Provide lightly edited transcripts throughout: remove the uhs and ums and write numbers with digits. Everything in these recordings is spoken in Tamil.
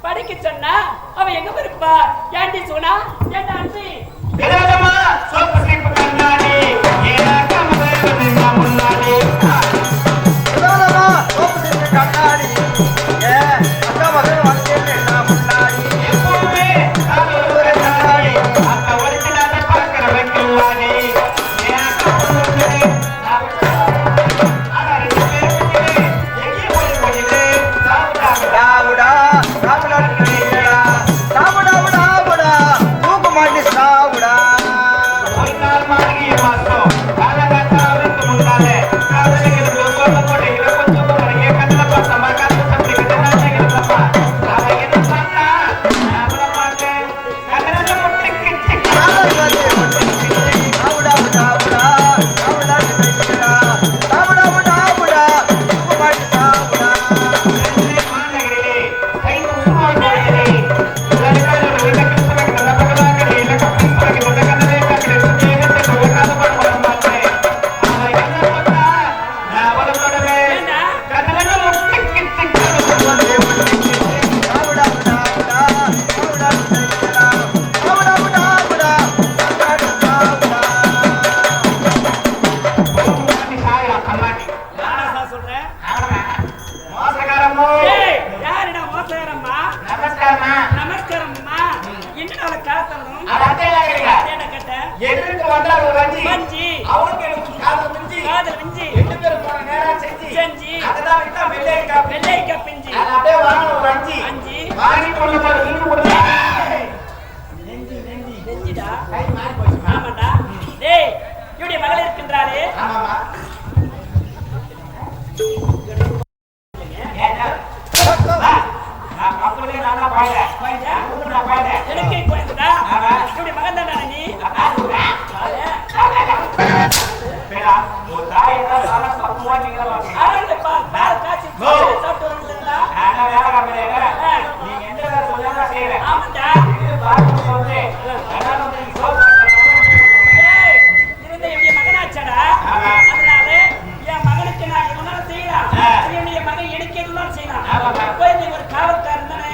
படிக்க சொன்னா அவ எங்க இருப்பா? ஏண்டி சொன்னா ஏண்டா அன்பி மகள் இருக்கின்றாரே எனக்கு குழந்தைடா இப்படி மகன் தானே நீ மகனாச்சாடா அதனால என் மகனுக்கு நான் எவ்வளவு செய்யலாம் என்னுடைய மகன் எனக்கு எவ்வளவு செய்யலாம் ஒரு காவல்காரன் தானே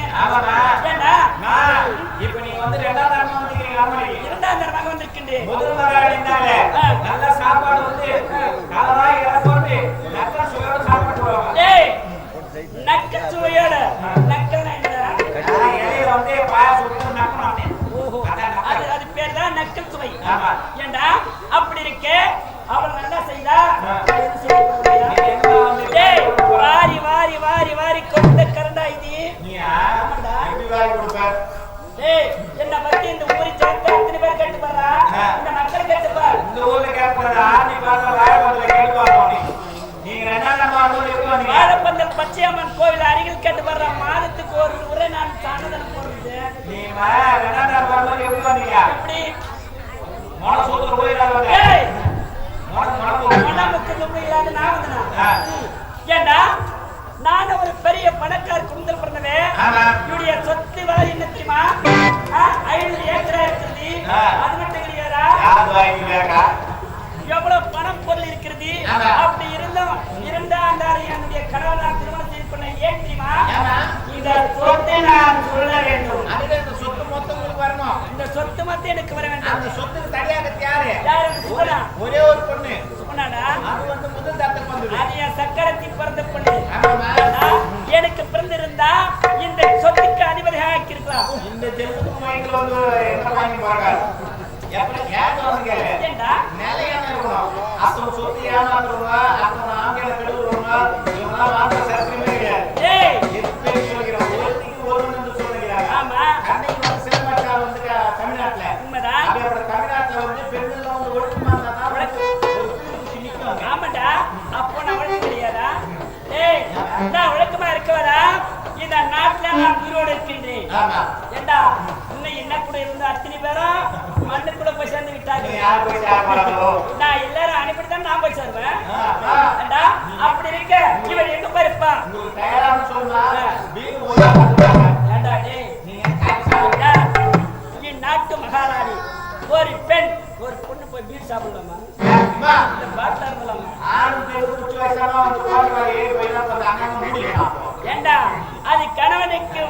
ஏண்டா இப்ப நீங்க வந்து இரண்டாம் தரமாக வந்திருக்கின்றேன் முதல் மகாராணினாலே நல்ல சாப்பாடு வந்து காலவாய் போட்டு நக்க சுவையோட சாப்பிட்டு ஏய் நக்க சுவையோட நக்கல்னா என்னடா இலையில வந்து பாயாசம் ஊத்தி நக்கணும் ஓஹோ அது பேர் தான் நக்கல் சுவை ஏண்டா அப்படி இருக்கே அவள் நல்லா செய்தா ஏய் வாரி வாரி வாரி வாரி கொண்ட கரண்டா இது நீ எப்படி வாரி கொடுப்ப ஏய் என்ன பத்தி இந்த ஊரை சேர்த்து அத்தனை பேர் கேட்டு பாரா இந்த மக்கள் கேட்டு பார் இந்த ஊர்ல கேட்டு பாரா நீ பாருங்க வாழைப்பந்தல கேட்டு பாரு நீங்க ரெண்டாம் நம்பர் எப்படி வந்தீங்க வாழைப்பந்தல் பச்சையம்மன் கோவில் அருகில் கேட்டு பாரா மாதத்துக்கு ஒரு முறை நான் சாணதனம் போடுறது நீ ரெண்டாம் நம்பர் எப்படி வந்தீங்க எப்படி மோன சூத்திர போயிடாத ஏய் மோனமுக்கு தும்பு இல்லாத நான் வந்தனா ஏண்டா நான் ஒரு பெரிய பணக்கார குடும்பத்தில் பிறந்தவன் என்னுடைய சொத்து வள என்ன தெரியுமா 500 ஏக்கரா இருக்குது அது மட்டும் கிடையாதா எவ்வளவு பணம் பொருள் இருக்கிறது அப்படி இருந்தும் இரண்டாம் என்னுடைய கடவுள் நான் திருமணம் செய்து கொள்ள ஏன் தெரியுமா இந்த சொத்தை நான் சொல்ல வேண்டும் இந்த சொத்து மொத்தம் உங்களுக்கு வரணும் இந்த சொத்து மொத்தம் எனக்கு வர வேண்டும் அந்த சொத்துக்கு தனியாக யாரு ஒரே ஒரு பொண்ணு சுகுணாடா அது வந்து முதல் தாத்தா பொண்ணு அது என் சக்கரத்தி பிறந்த பொண்ணு எனக்கு பிறந்திருந்தா இந்த சொத்துக்கு அதிபதியாக ஆக்கியிருக்கலாம் இந்த ஜென்மத்துக்கு வாங்கி வந்து என்ன வாங்கி போறாங்க எப்படி கேட்டு வந்து ஏண்டா நிலையான இருக்கணும் அப்போ சொத்து ஏமாந்துருவா அப்போ நாங்க கெடுவுறோம் இவங்களாம் வாங்க சரக்குமே கிடையாது ஏய் எப்பே சொல்கிறோம் ஒருத்திக்கு ஒருன்னு சொல்லுகிறாங்க ஆமா கண்ணைக்கு வந்து சிலமச்சார் வந்து தமிழ்நாட்டுல உண்மைதான் அப்படியே தமிழ்நாட்டுல வந்து பெண்கள் வந்து ஒழுக்கமா இருந்தா தான் ஒரு குடிச்சு நிற்கும் ஆமாடா அப்போ நான் ஒழுக்கம் கிடையாதா ஏய் நான் ஒழுக்கமா இருக்கவரா இந்த நாட்டுல நான் உயிரோடு இருக்கின்றேன் ஏண்டா இன்னும் என்ன கூட இருந்த அத்தனை பேரும் மண்ணுக்குள்ள போய் சேர்ந்து விட்டாங்க நான் எல்லாரும் அனுப்பிட்டுதான் நான் போய் சேருவேன் ஏண்டா அப்படி இருக்க இவர் எங்க போயிருப்பா ஏண்டா என் நாட்டு மகாராணி ஒரு பெண் ஒரு பொண்ணு போய் பீர் சாப்பிடலாமா பாட்டில இருக்கலாமா ஏண்டா அது கணவனுக்கு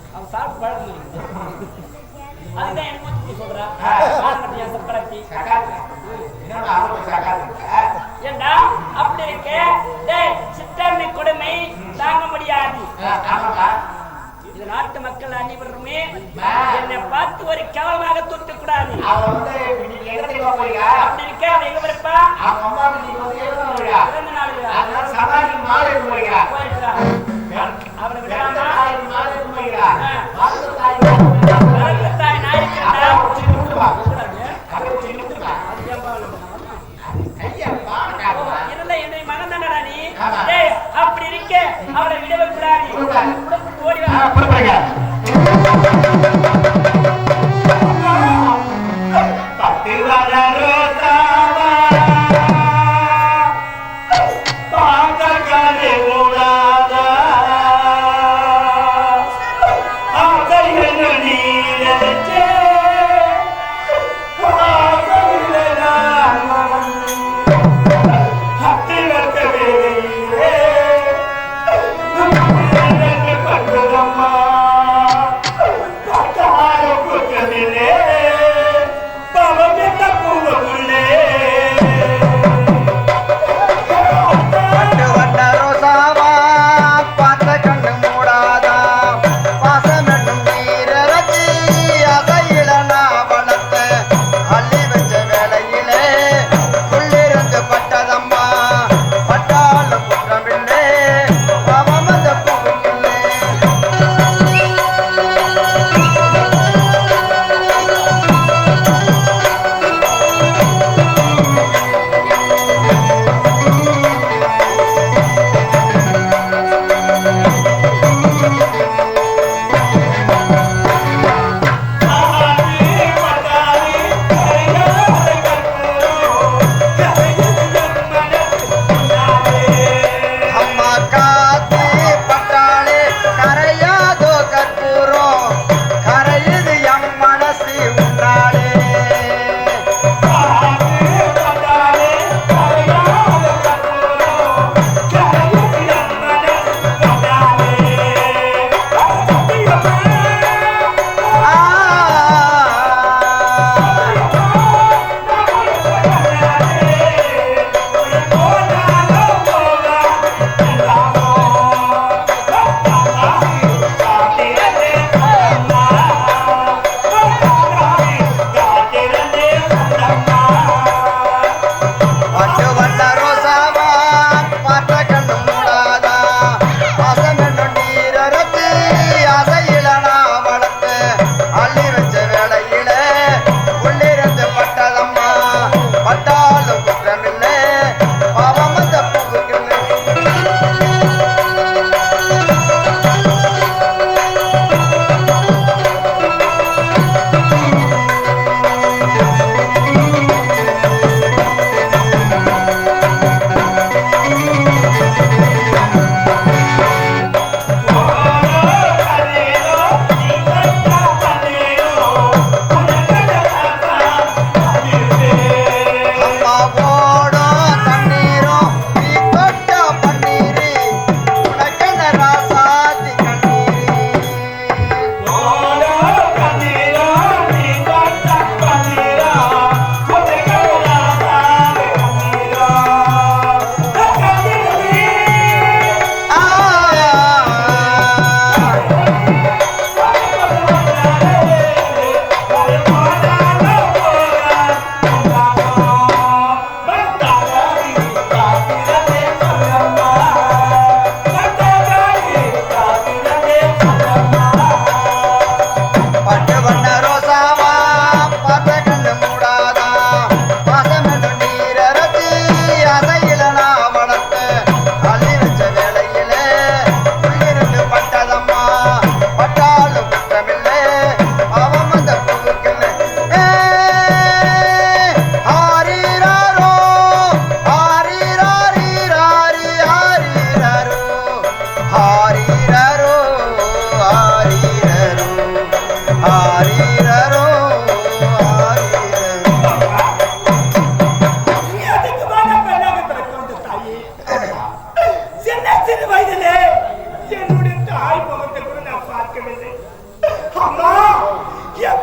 அவன் சாப்பிட்டு பழக்கம் அதுதான் என்ன சொல்றா சக்கரத்தி ஏண்டா அப்படி இருக்கு சித்தன்மை கொடுமை தாங்க முடியாது. இது நாட்டு மக்கள் அனைவருமே என்னை பார்த்து ஒரு கேவலமாக தூக்க கூடாது. அப்படி இருக்க அவன் எங்க இருப்பா பிறந்த நாள் அவனை விடாமா தாய் நாயிருக்கா என்னை மகன் தானடா நீ அப்படி இருக்க அவரை விடவே கூடாது. ஓடி Come on.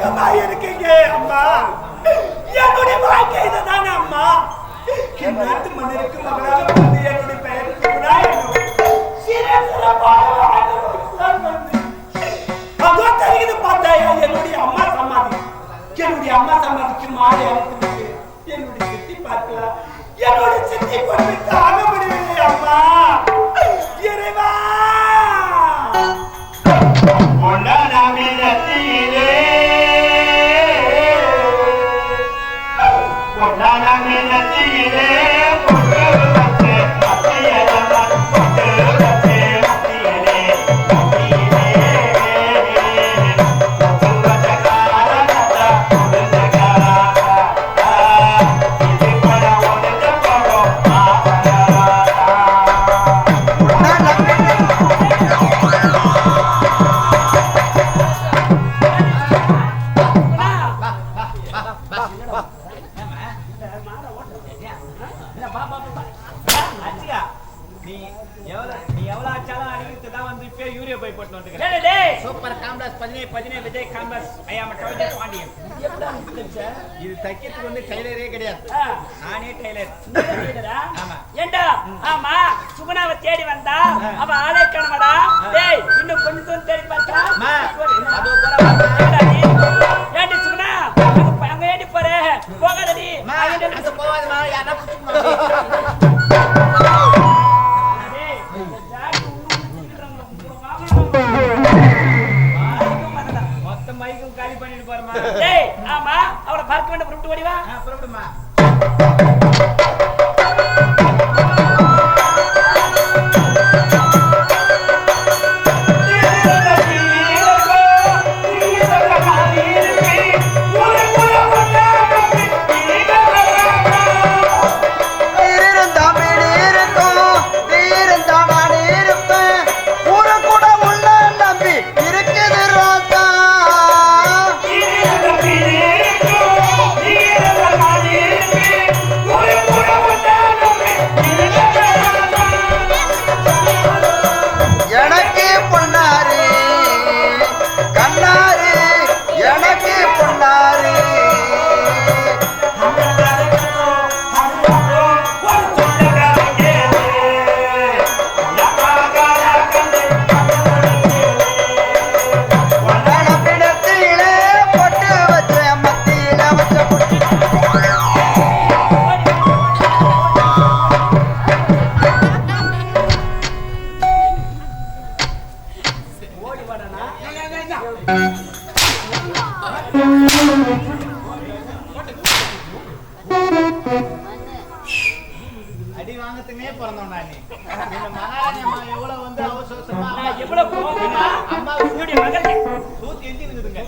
எங்கம்மா இருக்கீங்க அம்மா? என்னுடைய வாழ்க்கை இதுதானே அம்மா. என் நாட்டு மன்னருக்கு மகளாக பிறந்து என்னுடைய பெயருக்கு அதோ தெரியுது பார்த்தாயா என்னுடைய அம்மா சமாதி. என்னுடைய அம்மா சமாதிக்கு மாலை அழைத்து என்னுடைய சித்தி பார்க்கலாம். என்னுடைய சித்தி கொண்டு தாங்க முடியவில்லை அம்மா. இறைவா சூப்பர் காம்ப்ளெக்ஸ் 17 விஜய் காம்ப்ளெக்ஸ் ஐ அம் டவுன் பாண்டியன். இது தைக்கிறதுக்கு வந்து டைலரே கிடையாது, நானே டைலர். ஆமா ஏண்டா? ஆமா சுகுணாவை தேடி வந்தா அவ ஆளே காணமாடா. டேய் இன்னும் கொஞ்சம் தூரம் தேடி பார்த்தா அது போற ஏண்டி சுகுணா அங்க ஏண்டி போற? போகாதடி. அங்க போவாதமா, யாரா புடிச்சுமா. மொத்த மைக்கும் காலி பண்ணிட்டு போறமா. டேய் ஆமா அவளை பார்க்க வேண்டிய புறப்பட்டு ஓடி வா. புறப்படுமா. அடி வாங்கத்துனே பிறந்தோம். நான் இந்த மகாராணி அம்மா எவ்வளவு வந்து அவசரமா எவ்வளவு கோவமா அம்மா உன்னுடைய மகள் சூத்தி எஞ்சிருக்குதுங்க.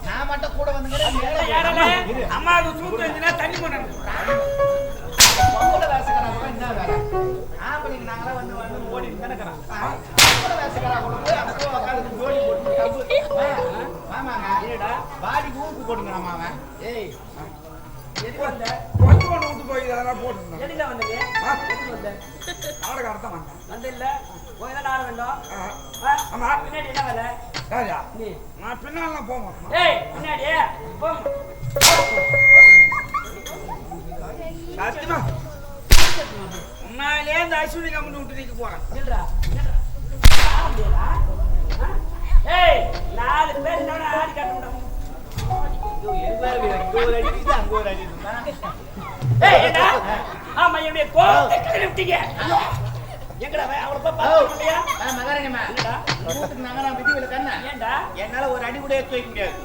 நான் மட்டும் கூட வந்துங்க. அம்மாவுக்கு சூத்து எஞ்சினா தண்ணி போடணும். பொம்பளை வேசக்காரா கூட என்ன வேலை? ஆம்பளைங்க நாங்களாம் வந்து வந்து ஓடிட்டு கிடக்கிறோம். பொம்பளை வேசக்காரா கூட அப்போ உட்காந்து ஜோடி போட்டு டப்பு ஆமாங்க பாடி ஊருக்கு போட்டுங்க அம்மாவ. ஏய் எதுக்கு வந்த? கொஞ்சம் விட்டு போய் அதெல்லாம் போட்டுருந்தேன். எதுல வந்தீங்க? எதுக்கு வந்த? நாடகம் அர்த்தம் வந்தேன். வந்து இல்ல போய் தான் ஆட வேண்டும். ஆமா பின்னாடி என்ன வேலை? ராஜா நீ நான் பின்னாலாம் போவோம். ஏய் பின்னாடி போங்க. சத்தியமா உண்மையிலே இந்த அஸ்வினி கம்பெனி விட்டு நீக்க போறேன். நில்றா நில்றா. ஏய் 4 பேர் என்னோட ஆடி காட்ட முடியும். ஆமா என்னுடைய கோபத்தை கிளப்பிட்டீங்க. எங்கடா அவளை போய் பார்க்க முடியா? மகாராணிமா வீட்டுக்கு நாங்க நான் விதி விலக்கண்ணா. ஏண்டா என்னால ஒரு அடி கூட எடுத்து வைக்க முடியாது.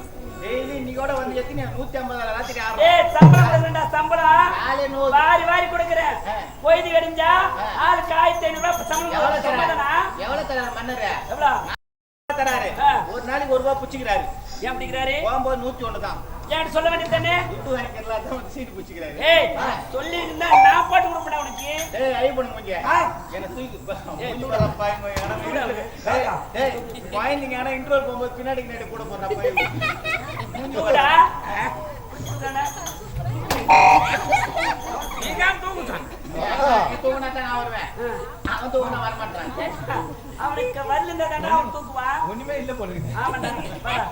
டெய்லி இன்னையோட வந்து எத்தனை 150 ராத்திரி ஆகும். ஏய் சம்பளம் தரேன்டா சம்பளம். ஆளே நூறு வாரி வாரி கொடுக்குறேன். பொய்தி கடிஞ்சா ஆளுக்கு 1500 ரூபாய் சம்பளம் தரேனா? எவ்வளவு தராரு மன்னரே? எவ்வளவு தராரு? ஒரு நாளைக்கு 1 ரூபாய் புடிச்சுக்கிறாரு. ஏன் பிடிக்கிறாரு? போகும்போது 101 தான். ஏன் சொல்ல வேண்டியது தானே? துட்டு வாங்கிக்கலாம் தான் சீட்டு புடிச்சுக்கிறாரு. ஏய் சொல்லி இருந்தா நான் போட்டு கொடுப்பேன் உனக்கு. ஏய் ஐ பண்ணு கொஞ்ச. என்ன தூக்கி முன்னூடா பாய்ங்க என. ஏய் பாய்ங்க என இன்ட்ரோல் போகும்போது பின்னாடி நேடு கூட போறா பாய். முன்னூடா. நீங்க தூங்குங்க. தூங்கினா தான் நான் வருவேன். அவன் தூங்கினா வரமாட்டான். அவனுக்கு வரல தானே அவன் தூக்குவான். ஒண்ணுமே இல்ல போடுங்க. ஆமாண்டா வாடா.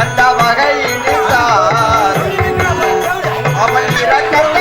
எந்த வகையினில் அவன் இரக்கத்தை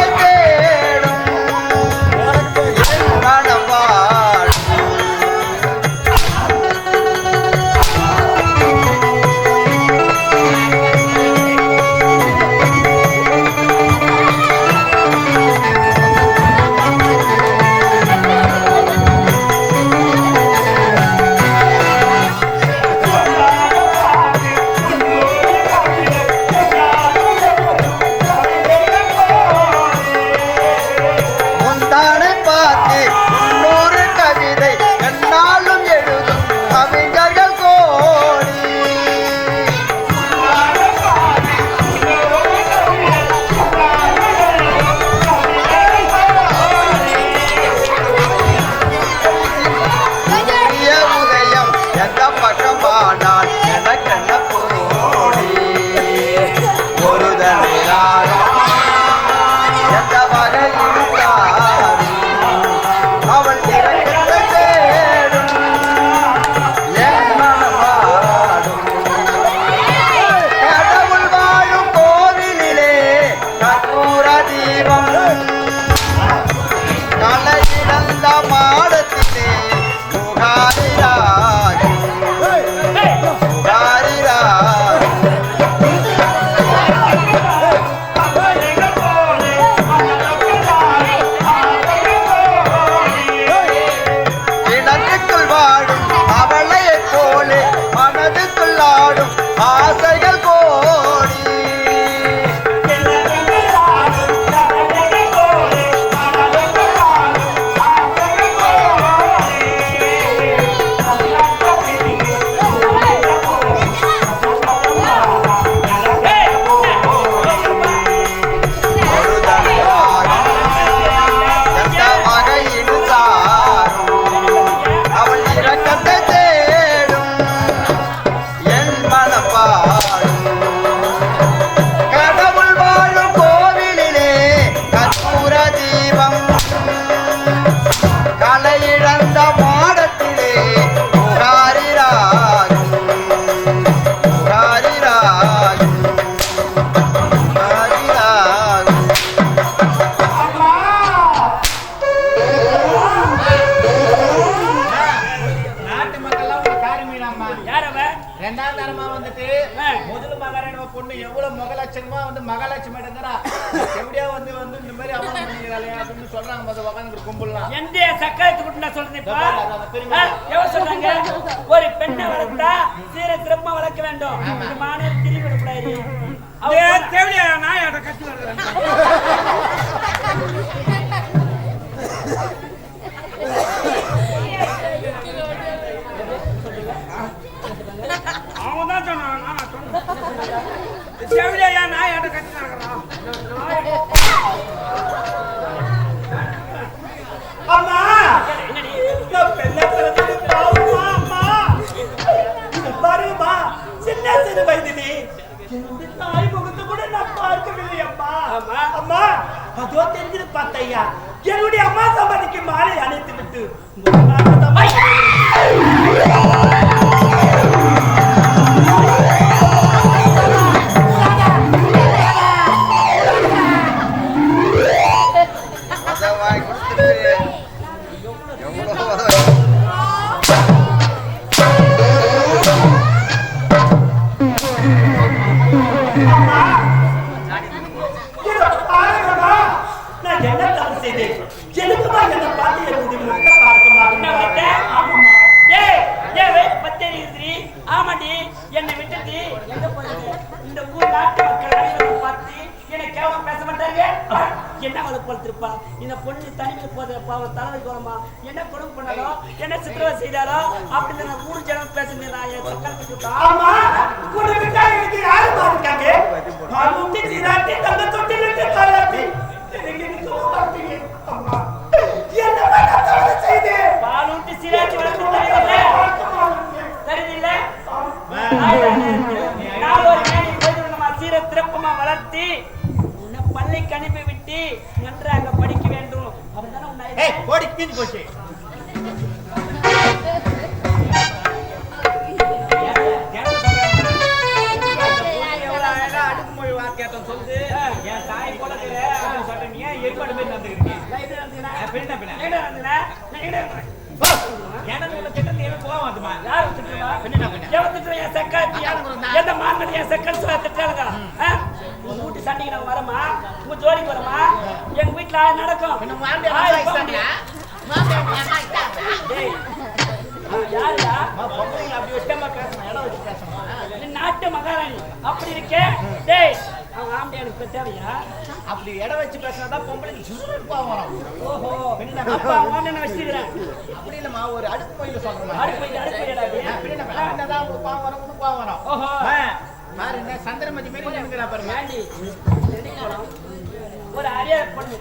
கற்பூர தீபம் கலையிழந்த மாடத்திலே புகாரிராஜ் புகாரிராஜ் கிணற்றுக்குள் வாடும் அவளையைப் போலே மனதுக்குள் ஆடும் ஆசைகள் கோடி எந்த வகையிலும் அவள் இரக்கத்தை தேடும் என் மனப்பாடும் கடவுள் வாழும் கோவிலிலே கற்பூர தீபம் கலையிழந்த மாடத்திலே புகாரிராஜ் புகாரிராஜ் புகாரிராஜ் நாட்டு மக்கள்லாம் ஒரு காரியமீனாம்மா யார் அவ? ரெண்டாம் தரமா வந்துட்டு முதல் மகாராணி பொண்ணு எவ்வளவு முகலட்சணமா வந்து மகாலட்சுமி எடுக்கிறா எப்படியா வந்து இந்த மாதிரி அவமானம் பண்ணிக்கிறாளே அப்படின்னு சொல்றாங்க மொதல் உட்காந்து கும்பலாம் எந்த சக்கரத்து குட்டி நான் சொல்றேன் இப்ப எவ்வளவு சொல்றாங்க? ஒரு பெண்ணை வளர்த்தா சீர சிறப்பா வளர்க்க வேண்டும். இந்த மாணவர் திரும்பி விடக்கூடாது. தேவையா நான் அதை கட்டி வளர்க்கிறேன். அவன் தான் சொன்னான், நான் சொன்னேன். தேவையா நான் அதை கட்டி வளர்க்கிறேன். அம்மா இந்த பெண்ணை பிறந்தது பாவமா அம்மா. இது பாருமா சின்ன சிறு வயதிலே என்னுடைய தாய் முகத்தை கூட நான் பார்க்கவில்லை அம்மா. ஆமா. அம்மா அதோ தெரிஞ்சது பார்த்தையா என்னுடைய அம்மா சமாதிக்கு மாலை அணைத்து விட்டு முதலாவது அம்மா அதை வாங்கி கொடுத்துட்டு எவ்வளோ உதவி. இதோ பாருங்கம்மா, நான் என்ன தப்பு செய்தேன்? எதுக்குமா என்னை பார்த்து என்னுடைய முகத்தை பார்க்க என்ன மாட்டேன்? வளர்த்த? ஆமாம்மா. ஏய், ஏய், பத்தேரி இருக்குடி. ஆமாடி, என்னை விட்டுட்டு எங்க போறது? இந்த ஊர் நாட்டு மக்கள் அனைவரும் பார்த்து என்னை கேவலம் பேச மாட்டாங்க. என்ன வளர்ப்பா இந்த பொண்ணு தனிமையில் போத பாவம் தலைமை கோலமா என்ன கொடுமை பண்ணாலோ என்ன சித்திரவதை செய்தாலோ அப்படின்னு நான் ஊர் ஜனம் பேசுனேன். நான் என் சக்கரத்துக்கு விட்டான். ஆமா, உன்னை விட்டா எனக்கு யாரும்மா இருக்காங்க? நான் உண்டி சீராட்டி, தங்க தொட்டிலிட்டு தாலாட்டி, எனக்கு நிற்கவும் மாட்டீங்க. அம்மா, என்னம்மா நான் தவறு செய்தேன்? பாலூட்டி சீராட்டி வளர்த்து தருவில்ல? தருவில்ல? நான் ஒரு மேனி போய் சீர திருப்பமா வளர்த்தி உன்னை பள்ளிக்கு அனுப்பி விட்டு நன்றாக படிக்க வேண்டும். அப்படிதானே உன்னை கோடி கீழ் போச்சு அடுக்குமொழி வாக்கியாட்டம் சொல்லுது என் தாய் போல சொல்றேன் நீ ஏன் ஏற்பாடு போய் நடந்துக்கிறீங்க எனக்கு உள்ள திட்டத்தை எவன் போக மாட்டுமா யாரும் திட்டுவா? எவன் திட்டுவா? என் சக்காத்தி எந்த மாமன் என் சக்கன் சொல்ல திட்டாளுங்க. உங்க வீட்டு சண்டைக்கு நான் வரமா? உங்க ஜோடிக்கு வரமா? எங்க வீட்டுல நடக்கும். டேய், யாருடா? பொம்பளைங்க அப்படி வச்சுக்காம பேசணும் இடம் வச்சு பேசணும் நீ நாட்டு மகாராணி அப்படி இருக்கே. டேய், அவன் ஆம்பளை எனக்கு தேவையா? அப்படி இடம் வச்சு பேசினாதான் பொம்பளைக்கு சுசுறுப்பா வரும் ஓஹோ, அப்ப அவன் என்ன வச்சிருக்கிறேன்? அப்படி இல்லம்மா ஒரு அடுக்குமொழியில சொல்றேன் அடுப்பையிடா என்னதான் உங்களுக்கு பாவம் வரும் உனக்கு பாவம் வரும் ஓஹோ, பாரு என்ன சந்திரமதி மாரி நினைக்கிறா பாருங்க ஏண்டி ஒரு அரியா பொண்ணு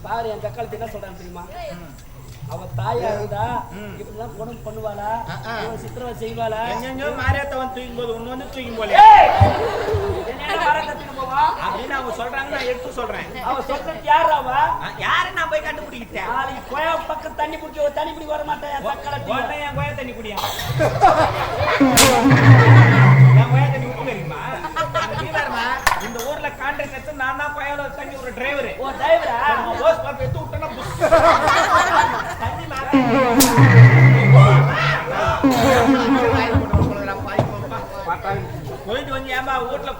பாரு என் தக்காளி என்ன சொல்றான் தெரியுமா? அவ தாயா இருந்தா இப்படிதான் பொண்ணு பண்ணுவாளா? சித்திரவதை செய்வாளா? எங்கெங்கோ மாரியாத்தவன் தூக்கும் போது ஒண்ணு வந்து தூக்கும் போல அப்படின்னு அவங்க சொல்றாங்க. நான் எடுத்து சொல்றேன். அவ சொல்றது யாரு? அவ யாரு நான் போய் கண்டுபிடிக்கிட்டேன். நாளைக்கு கோயா பக்கம் தண்ணி பிடிக்க ஒரு தண்ணி பிடிக்க வர மாட்டேன். என் கோயா தண்ணி குடியா என் கோயா தண்ணி உப்பு தெரியுமா? இந்த ஊர்ல கான்ட்ராக்ட் எடுத்து நான் தான் கோயில தண்ணி ஒரு டிரைவர். ஓ டிரைவரா? ஓஸ் பம்ப் எடுத்து விட்டனா புஷ். தண்ணி மாற. போயிட்டு வந்து ஏமா வீட்ல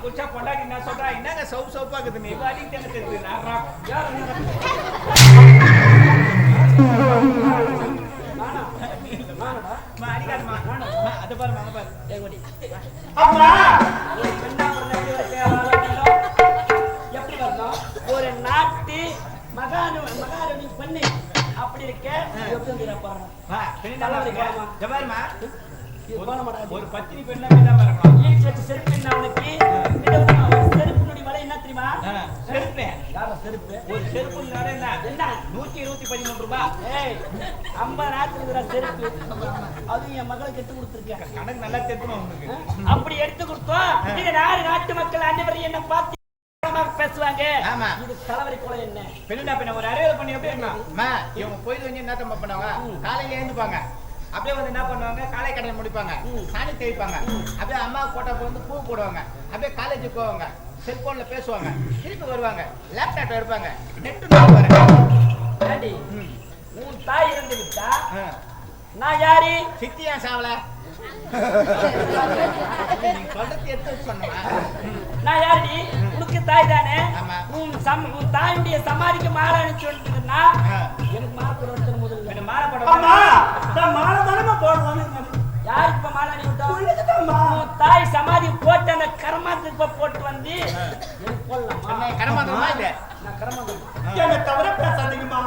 குளிச்சா பொண்டாட்டி நான் சொல்றா என்னங்க சவுப்பா இருக்குது நீ அடிக்கிட்டு எனக்கு இருக்குது அது பாரு மக பாரு எப்படி வரணும் ஒரு நாட்டு மகாராணி பெண்ணு அப்படி இருக்க எப்படி பாருமா ஒரு பத்தினி பெண்ணா வரணும் செருப்பு என்ன அவனுக்கு செருப்பினுடைய விலை என்ன தெரியுமா? செருப்பு செருப்பு ஒரு செருப்பு என்ன 113 ரூபாய். 50,000 செருப்பு அதுவும் என் மகளை கெட்டு கொடுத்துருக்கேன். கணக்கு நல்லா தெரியும் உங்களுக்கு. அப்படி எடுத்து கொடுத்தோம். இது நாட்டு மக்கள் அனைவரும் என்ன பார்த்து பேசுவாங்க. இது தலைவரி கொலை என்ன பெண்ணா பெண்ண ஒரு அறிவியல் பண்ணி எப்படி இருக்கா இவங்க போயிட்டு வந்து என்ன தம்ப பண்ணுவாங்க காலையில எழுந்துப்பாங்க அப்படியே வந்து என்ன பண்ணுவாங்க காலை கடனை முடிப்பாங்க சாணி தேய்ப்பாங்க அப்படியே அம்மா போட்டோ வந்து பூ போடுவாங்க அப்படியே காலேஜுக்கு போவாங்க செல்போன்ல பேசுவாங்க திருப்பி வருவாங்க லேப்டாப் எடுப்பாங்க நெட்டு நோக்குவாங்க. உன் தாய் இருந்து விட்டா நான் யாரு சித்தியா சாவல நீ சொல்றது எடுத்து சொன்னா நான் யாருடி உனக்கு தாய் தானே. ஆமா. உன் தாயுடைய சமாதிக்கு மாலை அனுப்பிச்சு வந்துட்டுன்னா எனக்கு மாலை போட முதல்ல மாலை போட மாலை தானே போடுவாங்க. யாருக்கு இப்ப மாலை அனுப்பிட்டோம்? தாய் சமாதி போட்டு அந்த கரமாத்துக்கு போட்டு வந்து எனக்கு போடலாமா? கரமாந்தமா இல்ல நான் கரமாந்தம் என்ன தவிர பேசாதீங்கம்மா.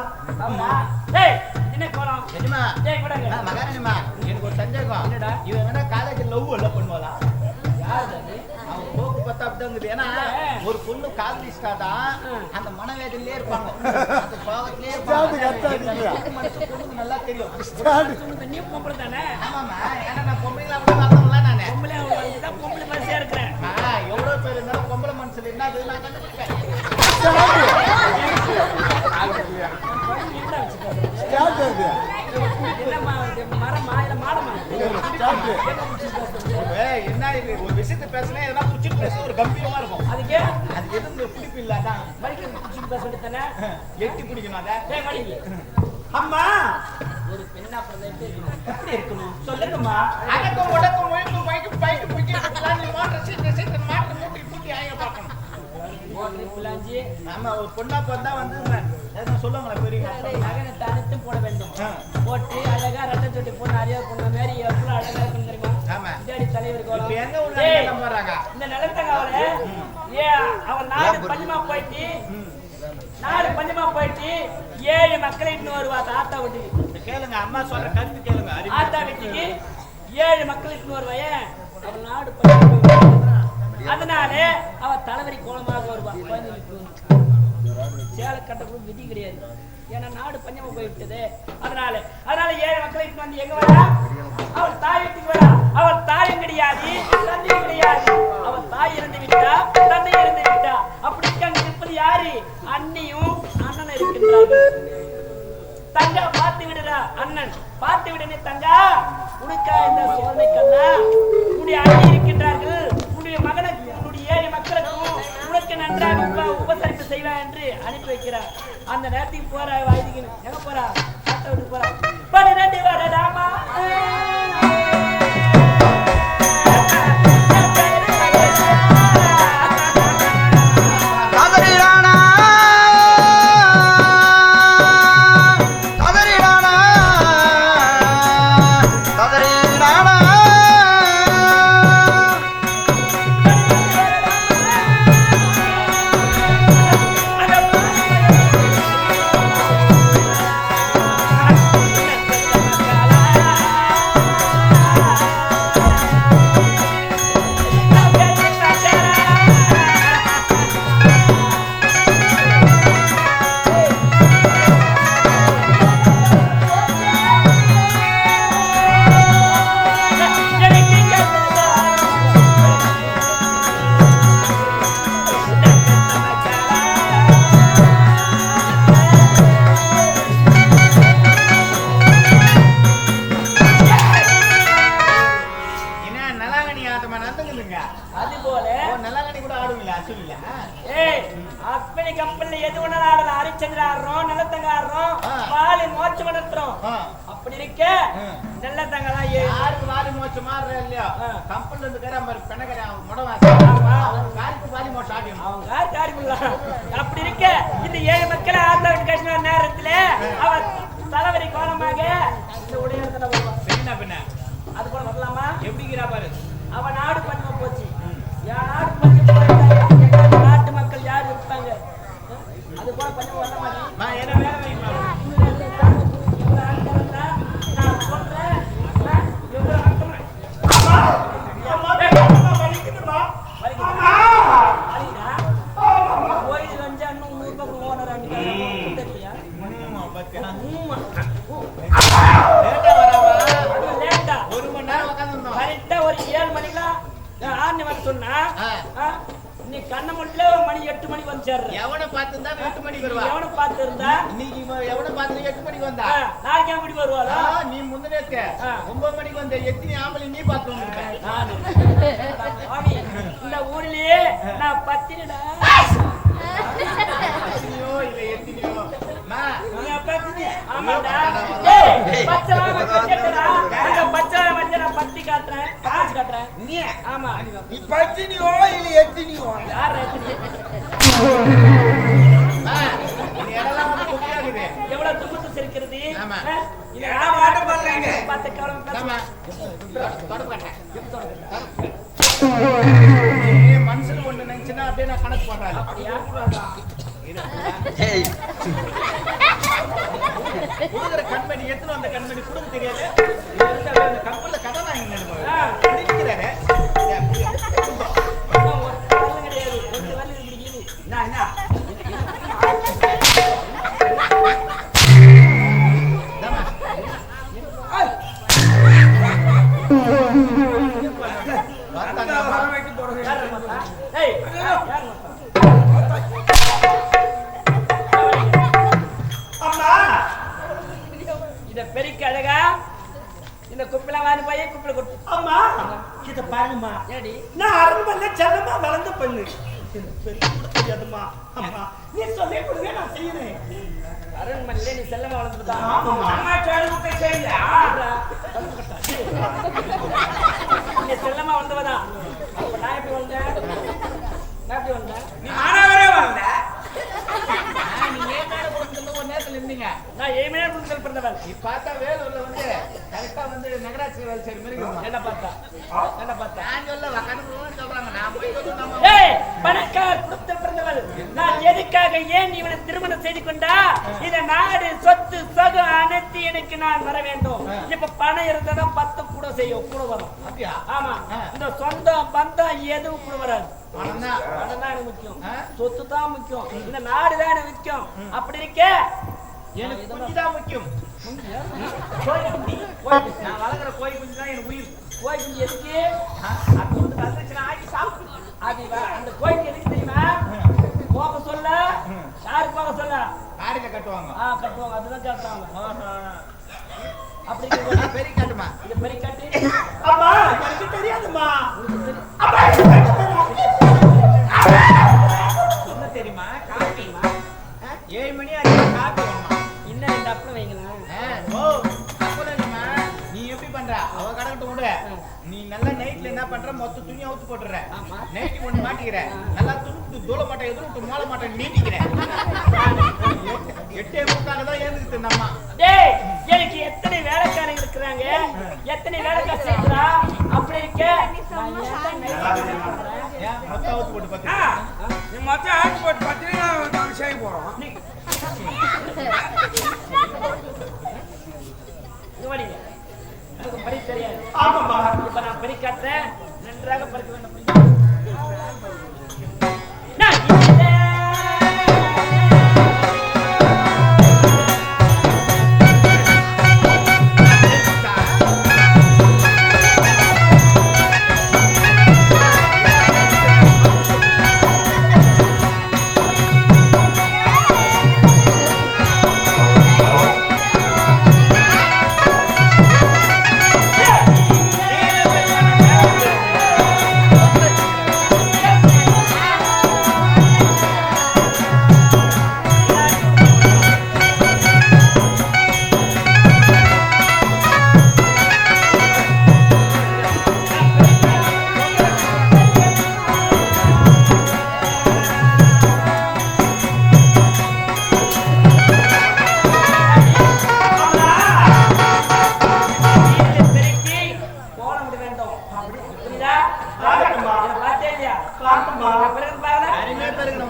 ஏய் என்ன கோலம் எஜமா ஏய் கூடங்க மகாராணிமா எனக்கு ஒரு சந்தேகம் என்னடா இவன் வேணா காலேஜ்ல லவ் எல்லாம் பண்ணுவாளா? யாரு அவன் போக்கு பார்த்தா அப்படிங்குது. ஏன்னா ஒரு பொண்ணு காதலிஸ்டா தான் அந்த மனவேதனையிலே இருப்பாங்க அந்த பாவத்திலே இருப்பாங்க. மனசு பொண்ணுக்கு நல்லா தெரியும். நீ பொம்பளை தானே? ஆமாமா ஏன்னா நான் பொம்பளைங்களா கூட பார்த்தோம்ல நானு பொம்பளை தான் பொம்பளை மனசே இருக்கிறேன். எவ்வளவு பேர் இருந்தாலும் பொம்பளை மனசுல என்ன அது நான் கண்டுபிடிப்பேன். என்ன இது ஒரு விஷயத்தை பேசினா எதனா புடிச்சிட்டு பேச ஒரு கம்பீரமா இருக்கும். அதுக்கு அது எதுவும் பிடிப்பு இல்லாதான் மடிக்கிறது புடிச்சிட்டு பேச வேண்டியதானே? எட்டி பிடிக்கணும் அதை மடிக்கு அம்மா ஒரு பெண்ணா எப்படி இருக்கணும் சொல்லுங்கம்மா. அடக்கம் உடக்கம் முழுக்கும் பைக்கு பைக்கு பிடிச்சி மாற்ற சீட்டு மாற்ற மூட்டி பூட்டி ஆக பார்க்கணும். ஆமா ஒரு பொண்ணா பிறந்தா வந்து சொல்லுவாங்களா பெரிய நகனத்தை அனைத்து போட வேண்டும். போட்டு அழகா ரத்த தொட்டி போட்டு நிறைய பொண்ணு மாதிரி எவ்வளவு அழகா இருக்கும் தெரியுமா? இதாடி தலைவர் எங்க உள்ள போறாங்க இந்த நிலத்தங்க அவளை அவன் நாடு பஞ்சமா போயிட்டு 7 மக்களை இன்னும் வருவா ஆத்தா வீட்டுக்கு. கேளுங்க அம்மா சொல்ற கருத்து கேளுங்க. ஆத்தா வீட்டுக்கு 7 மக்கள் இன்னும் வருவாய அவன் நாடு பஞ்சமா. அதனால அவ தலைவரி கோலமாக வருவா. சேலை கட்டக்கூட விதி கிடையாது. ஏன்னா நாடு பஞ்சமா போயிட்டது. அதனால 7 மக்களை வந்து எங்க வரா? அவள் தாய் வீட்டுக்கு வரா. அவள் தாயும் கிடையாது தந்தையும் கிடையாது. அவள் தாய் இறந்து விட்டா தந்தை இறந்து விட்டா. அப்படி அங்க இருப்பது யாரு? அண்ணியும் அண்ணன் இருக்கின்றார்கள். தங்கா பார்த்து விடுறா அண்ணன் பார்த்து விடனே தங்கா உனக்கா இந்த சோதனைக்கல்லா உன்னுடைய அண்ணி இருக்கின்றார்கள். உன்னுடைய மகனுக்கு உன்னுடைய 7 மக்களுக்கும் உனக்கு நன்றாக உபசரிப்பு செய்வா என்று அனுப்பி வைக்கிறார். அந்த நேரத்துக்கு போறா வாய்திக்கு எங்க போறா? சாத்த விட்டு போறா. 12 வரடாமா அசுவியா ஏய் அப்படி கப்பல்ல எது ஒண்ணு ஆடல ஹரிச்சந்திர ஆடுறோம் நல்லத்தங்க ஆடுறோம் வாலி மோட்சம் நடத்துறோம் அப்படி இருக்க நல்லத்தங்க தான் யாருக்கு வாலி மோட்சம் மாறுற இல்லையா கப்பல்ல இருந்து கேற மாதிரி பெணக்கற முடவாசி அவன் காரிக்கு வாலி மோட்சம் ஆடியும் அவங்க காரிக்குள்ள அப்படி இருக்க இந்த 7 மக்கள் ஆத்தாவின் கஷ்ட நேரத்துல அவர் தலைவரி கோலமாக இந்த உடையர்தன வருவான் சரினா பின்ன அது கூட வரலாமா எப்படிங்கறா பாரு அவன் நாடு பண்ண போச்சு யார் நாடு பண்ண போறாங்க நாட்டு மக்கள் யார் இருப்பாங்க அது கூட பண்ண வரலாமா நான் என்ன வேலை வைமா நான் சொல்றேன் எவ்வளவு அர்த்தமா வலிக்குதுமா கோயில் வந்து அண்ணன் 100 ரூபாய் ஓனர் அன்னைக்கு தெரியலையா லேட்டா 1 மணி நேரம் உட்கார்ந்திருந்தோம் கரெக்டா ஒரு 7 மணிக்கெல்லாம் ஆர்னி வர சொன்னா நீ கண்ண முட்ல மணி 8 மணிக்கு வந்து சேர்ற எவனை பார்த்திருந்தா 8 மணிக்கு வருவா எவனை பார்த்து இருந்தா இன்னைக்கு எவனை பார்த்து 8 மணிக்கு வந்தா நாளைக்கு எப்படி வருவாளா நீ முந்தினே 9 மணிக்கு வந்த எத்தனை ஆம்பளை நீ பார்த்து வந்திருக்க சாமி இந்த ஊர்லயே நான் பத்தினிடா எத்தனையோ இல்ல எத்தனையோ நீ பத்தினி ஆமாடா டேய் பச்சளா மச்சடா அந்த பச்சளா மச்ச நான் பத்தி காட்றேன் பாஸ் காட்றேன் நீ ஆமா நீ பத்தினியோ இல்ல எத்தினியோ யார் எத்தினி நீ எல்லாம் வந்து குட்டியாகுது எவ்வளவு துகுத்து சிரிக்கிறது ஆமா. இது நான் ஆட்ட பண்றேங்க பத்து காலம் ஆமா பேச தொடப்பட்டேன் மனசுல ஒண்ணு நினைச்சுன்னா அப்படியே நான் கணக்கு பண்றேன் அப்படியா ஏய் குடுக்குற கண்மணி எத்தனை வந்த கண்மணி குடுக்க தெரியாது அந்த கப்பல்ல கதை வாங்கி நினைக்கிறாரு ஒரு காலம் கிடையாது ரெண்டு வேலை பிடிக்குது என்ன ஏய் அம்மா இத பெரிக்க அழகா இந்த குப்பில வாரி போய் குப்பில கொட்டு அம்மா இத பாருமா ஏடி நான் அரண்மனை செல்லமா வளர்ந்த பெண்ணு தெரியாதுமா அம்மா நீ சொல்லி கொடுங்க நான் செய்யறேன் அரண்மனையில நீ செல்லமா வளர்ந்துட்டா ஆமாம்மா. அம்மா சொல்லுங்க செய்யல நீ செல்லமா வந்தவதா அப்ப நான் எப்படி வந்தேன் நான் எப்படி வந்தேன் நீ மாணவரே வரல நீ ஏன் மேல கொடுத்து ஒரு நேரத்துல இருந்தீங்க நான் ஏமே புரிதல் பிறந்தவன் நீ பார்த்தா வேலூர்ல வந்து கரெக்டா வந்து நகராட்சி வேலை செய்யற மாதிரி இருக்கும். என்ன பார்த்தா நான் சொல்ல கணக்கு சொல்றாங்க நான் போய் சொல்லு நம்ம ஏய் பணக்கார் குடும்பத்தில் பிறந்தவள் நான் எதுக்காக ஏன் இவனை திருமணம் செய்து கொண்டா இந்த நாடு சொத்து சகம் அனைத்து எனக்கு நான் வர வேண்டும் இப்ப பணம் இருந்தா 10 கூட செய்யும் கூட வரும் அப்படியா ஆமா இந்த சொந்தம் பந்தம் எதுவும் கூட வராது பணம் தான் பணம் தான் எனக்கு முக்கியம் சொத்து தான் முக்கியம் இந்த நாடு தான் எனக்கு முக்கியம் அப்படி இருக்க எனக்கு குஞ்சு தான் முக்கியம் கோழி குஞ்சு நான் வளர்க்குற கோழி குஞ்சு தான் எனக்கு உயிர் கோழி குஞ்சு எதுக்கு அது வந்து வந்துச்சுன்னா ஆக்கி சாப்பிடு அது அந்த கோழி எதுக்கு தெரியுமா போக சொல்ல யாருக்கு போக சொல்ல காடில கட்டுவாங்க கட்டுவாங்க அதுதான் கேட்பாங்க அப்படி பெரிய கட்டுமா இது பெரிய கட்டி அம்மா எனக்கு தெரியாதுமா என்ன தெரியுமா காப்பி 7 மணி ஆச்சு காப்பி வேணுமா இன்னும் 2 அப்பளம் வைங்களேன் ஓ அப்பல இல்லம்மா நீ எப்படி பண்ற அவ கடக்கிட்ட விடு நீ நல்லா நைட்ல என்ன பண்ற மொத்த துணி அவுத்து போட்டுற நைட் ஒண்ணு மாட்டிக்கிற நல்லா துணி தூள மாட்டை எதிர்த்து மோள மாட்டை நீட்டிக்கிற 8:30 தான் ஏந்துக்குது நம்ம டேய் எனக்கு எத்தனை வேலைக்காரங்க இருக்காங்க எத்தனை வேலைக்கார செய்றா அப்படி இருக்க மொத்த அவுத்து போட்டு பாத்தீங்க நீ மொத்தம் ஆக்கி போட்டு பார்த்தீங்கன்னா நாங்க செய்ய போறோம் இவடிங்க எனக்கு பரி தெரியாது ஆமாம்மா இப்ப நான் பரி காட்டுறேன் நன்றாக பறிக்க வேண்டும் நான் இல்லை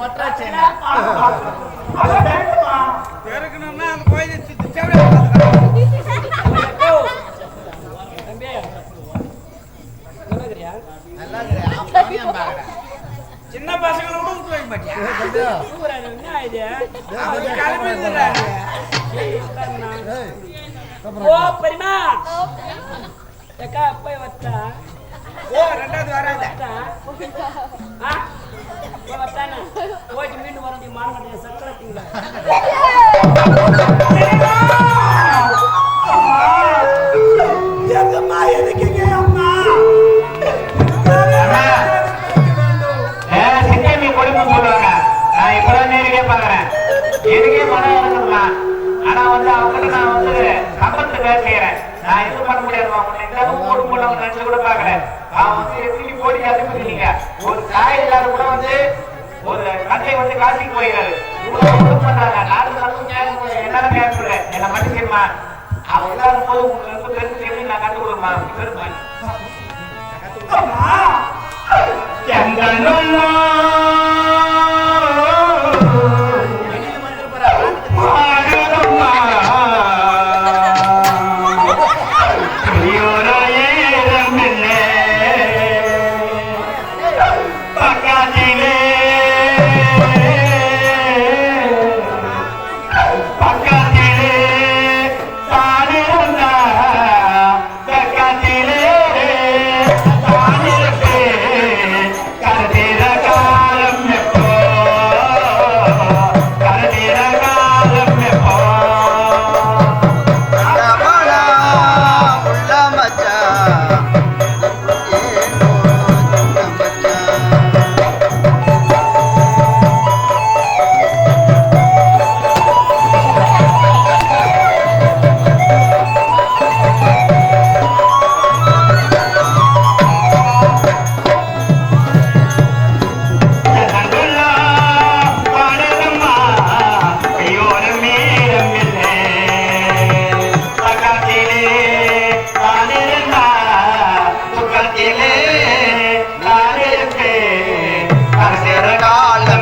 ஒற்றாச்சு அத வேணுமா பெருக்கணும்னா அந்த கோயிலை சுத்தி தேவையா பார்த்துக்கலாம். தம்பி என்னங்கறியா நல்லா இருக்கிறேன். அவனையும் பார்க்கறேன். சின்ன பசங்கள கூட விட்டு வைக்க மாட்டியா சூப்பரான என்ன இது ஓ பெரியமா ஏக்கா போய் வச்சா ஓ ரெண்டாவது வராத போயிட்டு மீண்டும் வர முடியும் மாற சக்கரத்தீங்களா எங்கம்மா எதுக்குங்க அம்மா சிங்கமி கொடுப்பு சொல்லுவாங்க. நான் இப்பதான் நேரடியா பாக்குறேன். எனக்கே மனம் இறங்கலாம். ஆனா வந்து அவங்ககிட்ட நான் வந்து கம்பத்துல வேலை செய்யறேன். நான் எதுவும் பண்ண முடியாது. அவங்க இந்த அளவுக்கு போட்டு போட்டு நினைச்சு கூட பாக்குறேன். அவன் வந்து எப்படி போட்டி கத்துக்கிட்டீங்க. ஒரு தாய் இல்லாத கூட வந்து ஒரு தந்தை வந்து காசிக்கு போயிடாரு. இவ்வளவு பண்றாங்க. என்னால கேட்கல. என்ன மன்னிச்சிருமா. அவங்க இல்லாத போது உங்களுக்கு பெருசு எப்படி நான் கற்றுக் கொடுக்குமா பெருமை கால